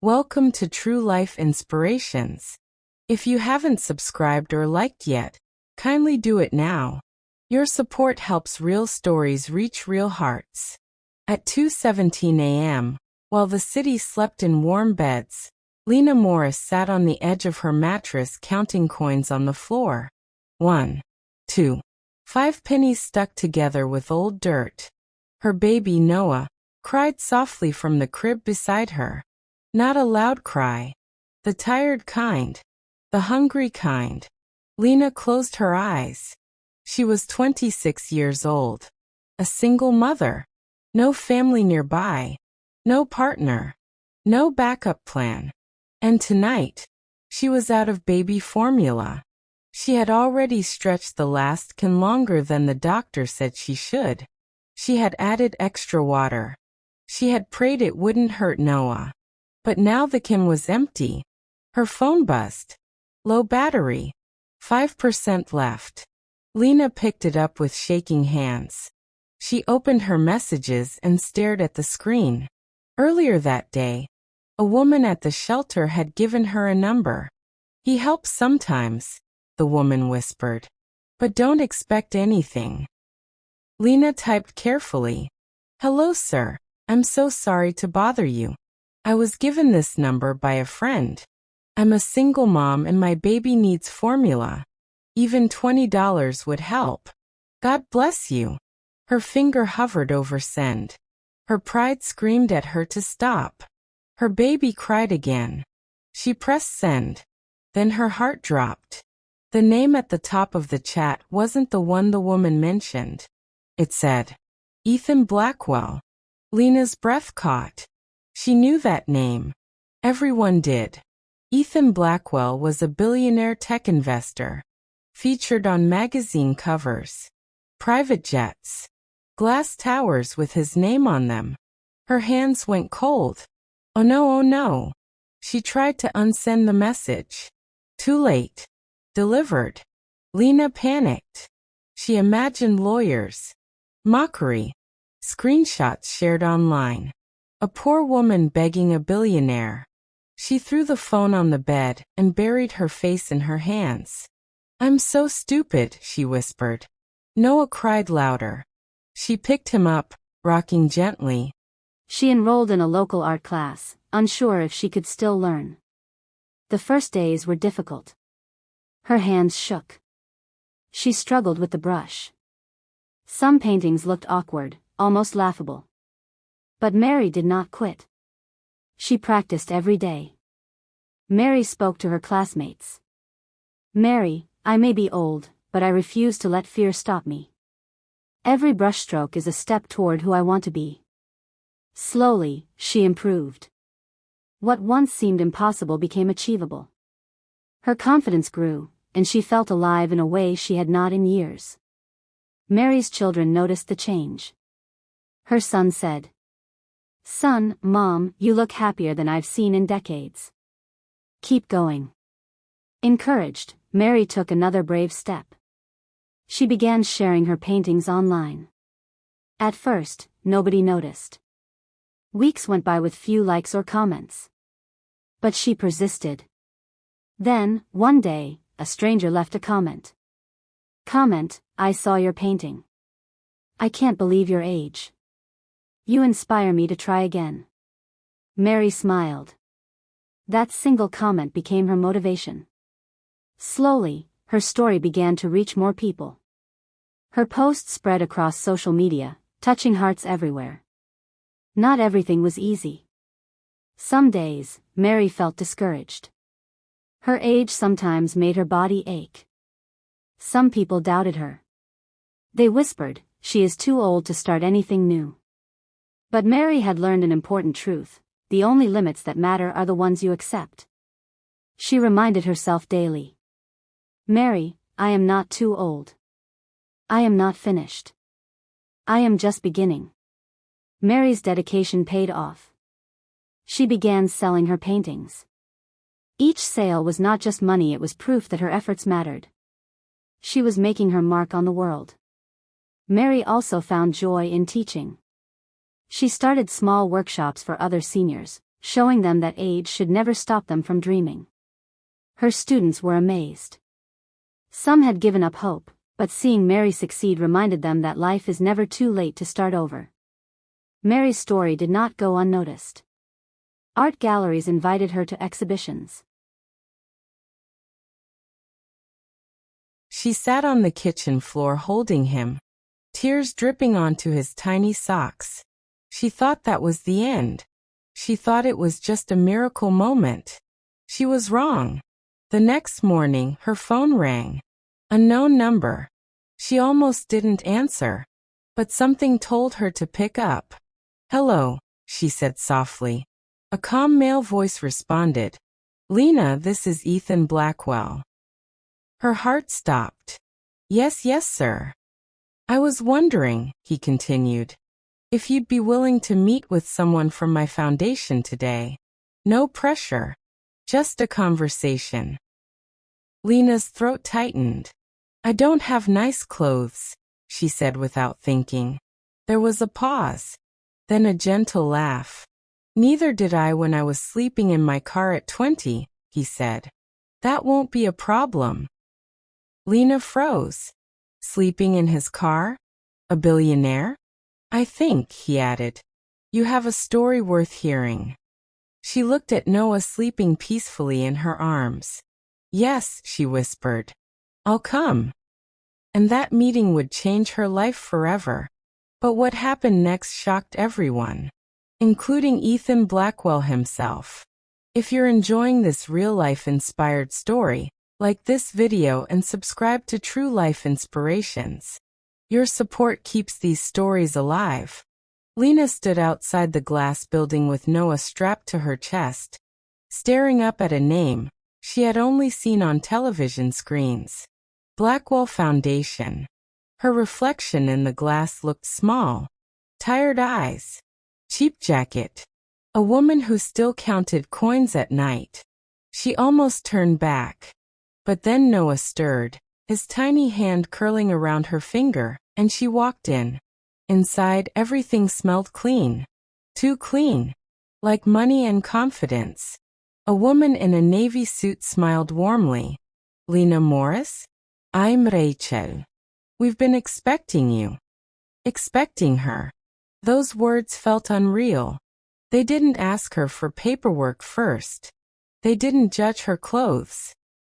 Welcome to True Life Inspirations. If you haven't subscribed or liked yet, kindly do it now. Your support helps real stories reach real hearts. At 2:17 a.m., while the city slept in warm beds, Lena Morris sat on the edge of her mattress counting coins on the floor. 1, 2, 5 pennies stuck together with old dirt. Her baby Noah cried softly from the crib beside her. Not a loud cry. The tired kind. The hungry kind. Lena closed her eyes. She was 26 years old. A single mother. No family nearby. No partner. No backup plan. And tonight, she was out of baby formula. She had already stretched the last can longer than the doctor said she should. She had added extra water. She had prayed it wouldn't hurt Noah. But now the can was empty. Her phone buzzed. Low battery. 5% left. Lena picked it up with shaking hands. She opened her messages and stared at the screen. Earlier that day, a woman at the shelter had given her a number. He helps sometimes, the woman whispered. But don't expect anything. Lena typed carefully. Hello, sir. I'm so sorry to bother you. I was given this number by a friend. I'm a single mom and my baby needs formula. Even $20 would help. God bless you. Her finger hovered over send. Her pride screamed at her to stop. Her baby cried again. She pressed send. Then her heart dropped. The name at the top of the chat wasn't the one the woman mentioned. It said, Ethan Blackwell. Lena's breath caught. She knew that name. Everyone did. Ethan Blackwell was a billionaire tech investor. Featured on magazine covers. Private jets. Glass towers with his name on them. Her hands went cold. Oh no, oh no. She tried to unsend the message. Too late. Delivered. Lena panicked. She imagined lawyers. Mockery. Screenshots shared online. A poor woman begging a billionaire. She threw the phone on the bed and buried her face in her hands. I'm so stupid, she whispered. Noah cried louder. She picked him up, rocking gently. She enrolled in a local art class, unsure if she could still learn. The first days were difficult. Her hands shook. She struggled with the brush. Some paintings looked awkward, almost laughable. But Mary did not quit. She practiced every day. Mary spoke to her classmates. Mary, I may be old, but I refuse to let fear stop me. Every brushstroke is a step toward who I want to be. Slowly, she improved. What once seemed impossible became achievable. Her confidence grew, and she felt alive in a way she had not in years. Mary's children noticed the change. Her son said, Son, Mom, you look happier than I've seen in decades. Keep going. Encouraged, Mary took another brave step. She began sharing her paintings online. At first, nobody noticed. Weeks went by with few likes or comments. But she persisted. Then, one day, a stranger left a comment. Comment, I saw your painting. I can't believe your age. You inspire me to try again. Mary smiled. That single comment became her motivation. Slowly, her story began to reach more people. Her posts spread across social media, touching hearts everywhere. Not everything was easy. Some days, Mary felt discouraged. Her age sometimes made her body ache. Some people doubted her. They whispered, she is too old to start anything new. But Mary had learned an important truth: the only limits that matter are the ones you accept. She reminded herself daily. Mary, I am not too old. I am not finished. I am just beginning. Mary's dedication paid off. She began selling her paintings. Each sale was not just money, it was proof that her efforts mattered. She was making her mark on the world. Mary also found joy in teaching. She started small workshops for other seniors, showing them that age should never stop them from dreaming. Her students were amazed. Some had given up hope, but seeing Mary succeed reminded them that life is never too late to start over. Mary's story did not go unnoticed. Art galleries invited her to exhibitions. She sat on the kitchen floor holding him, tears dripping onto his tiny socks. She thought that was the end. She thought it was just a miracle moment. She was wrong. The next morning, her phone rang. Unknown number. She almost didn't answer, but something told her to pick up. "Hello," she said softly. A calm male voice responded. "Lena, this is Ethan Blackwell." Her heart stopped. Yes, sir. "I was wondering," he continued, "if you'd be willing to meet with someone from my foundation today. No pressure. Just a conversation." Lena's throat tightened. "I don't have nice clothes," she said without thinking. There was a pause. Then a gentle laugh. "Neither did I when I was sleeping in my car at 20, he said. "That won't be a problem." Lena froze. Sleeping in his car? A billionaire? "I think," he added, "you have a story worth hearing." She looked at Noah sleeping peacefully in her arms. "Yes," she whispered. "I'll come." And that meeting would change her life forever. But what happened next shocked everyone, including Ethan Blackwell himself. If you're enjoying this real-life inspired story, like this video and subscribe to True Life Inspirations. Your support keeps these stories alive. Lena stood outside the glass building with Noah strapped to her chest, staring up at a name she had only seen on television screens. Blackwell Foundation. Her reflection in the glass looked small. Tired eyes. Cheap jacket. A woman who still counted coins at night. She almost turned back. But then Noah stirred, his tiny hand curling around her finger, and she walked in. Inside, everything smelled clean. Too clean. Like money and confidence. A woman in a navy suit smiled warmly. "Lena Morris? I'm Rachel. We've been expecting you." Expecting her. Those words felt unreal. They didn't ask her for paperwork first. They didn't judge her clothes.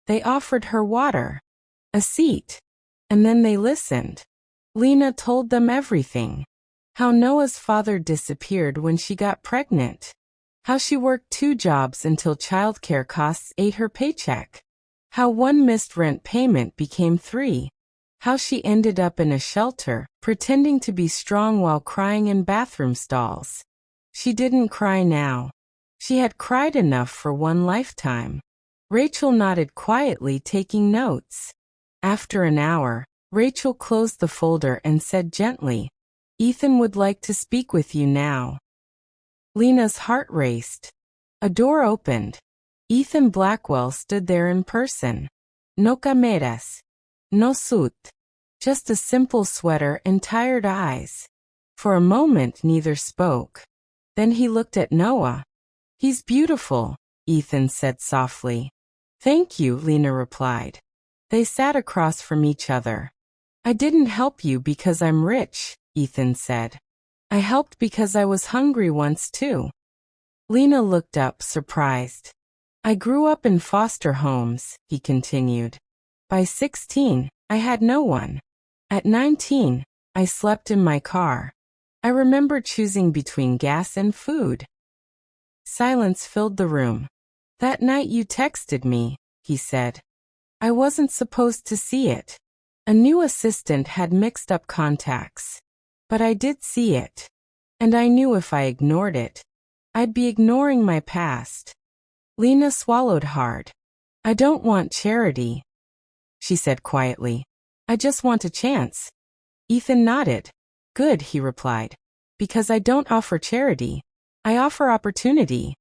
They offered her water, a seat, and then they listened. Lena told them everything. How Noah's father disappeared when she got pregnant. How she worked 2 jobs until childcare costs ate her paycheck. How one missed rent payment became 3. How she ended up in a shelter, pretending to be strong while crying in bathroom stalls. She didn't cry now. She had cried enough for one lifetime. Rachel nodded quietly, taking notes. After an hour, Rachel closed the folder and said gently, "Ethan would like to speak with you now." Lena's heart raced. A door opened. Ethan Blackwell stood there in person. No cameras. No suit. Just a simple sweater and tired eyes. For a moment neither spoke. Then he looked at Noah. "He's beautiful," Ethan said softly. "Thank you," Lena replied. They sat across from each other. "I didn't help you because I'm rich," Ethan said. "I helped because I was hungry once too." Lena looked up, surprised. "I grew up in foster homes," he continued. "By 16, I had no one. At 19, I slept in my car. I remember choosing between gas and food." Silence filled the room. "That night you texted me," he said. "I wasn't supposed to see it. A new assistant had mixed up contacts. But I did see it. And I knew if I ignored it, I'd be ignoring my past." Lena swallowed hard. "I don't want charity," she said quietly. "I just want a chance." Ethan nodded. "Good," he replied. "Because I don't offer charity. I offer opportunity."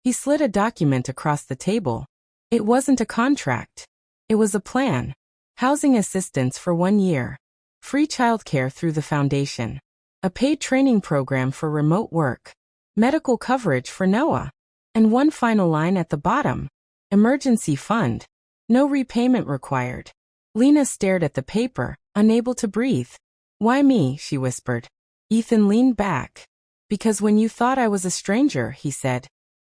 He slid a document across the table. It wasn't a contract. It was a plan. Housing assistance for 1 year. Free childcare through the foundation. A paid training program for remote work. Medical coverage for Noah. And one final line at the bottom. Emergency fund. No repayment required. Lena stared at the paper, unable to breathe. Why me? She whispered. Ethan leaned back. Because when you thought I was a stranger, he said.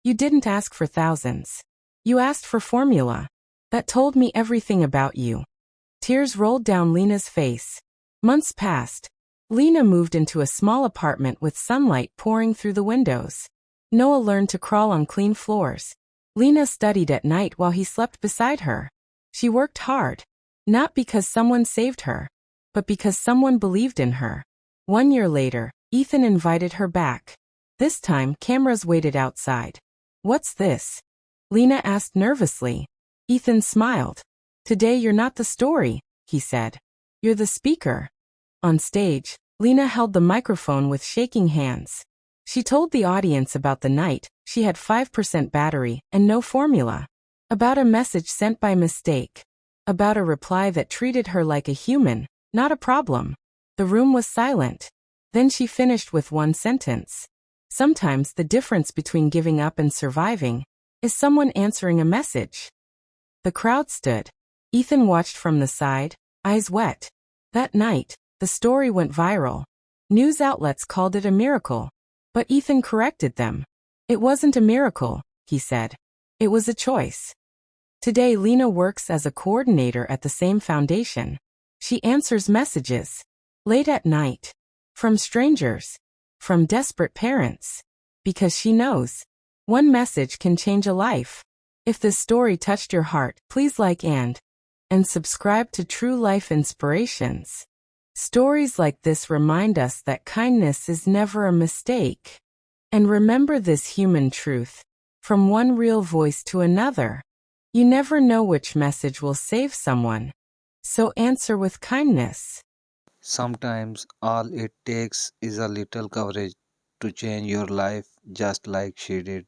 You didn't ask for thousands. You asked for formula. That told me everything about you. Tears rolled down Lena's face. Months passed. Lena moved into a small apartment with sunlight pouring through the windows. Noah learned to crawl on clean floors. Lena studied at night while he slept beside her. She worked hard. Not because someone saved her, but because someone believed in her. 1 year later, Ethan invited her back. This time, cameras waited outside. What's this? Lena asked nervously. Ethan smiled. Today you're not the story, he said. You're the speaker. On stage, Lena held the microphone with shaking hands. She told the audience about the night she had 5% battery and no formula. About a message sent by mistake. About a reply that treated her like a human, not a problem. The room was silent. Then she finished with one sentence. Sometimes the difference between giving up and surviving is someone answering a message. The crowd stood. Ethan watched from the side, eyes wet. That night, the story went viral. News outlets called it a miracle. But Ethan corrected them. It wasn't a miracle, he said. It was a choice. Today Lena works as a coordinator at the same foundation. She answers messages. Late at night. From strangers. From desperate parents. Because she knows. One message can change a life. If this story touched your heart, please like and subscribe to True Life Inspirations. Stories like this remind us that kindness is never a mistake. And remember this human truth. From one real voice to another. You never know which message will save someone. So answer with kindness. Sometimes all it takes is a little courage to change your life just like she did.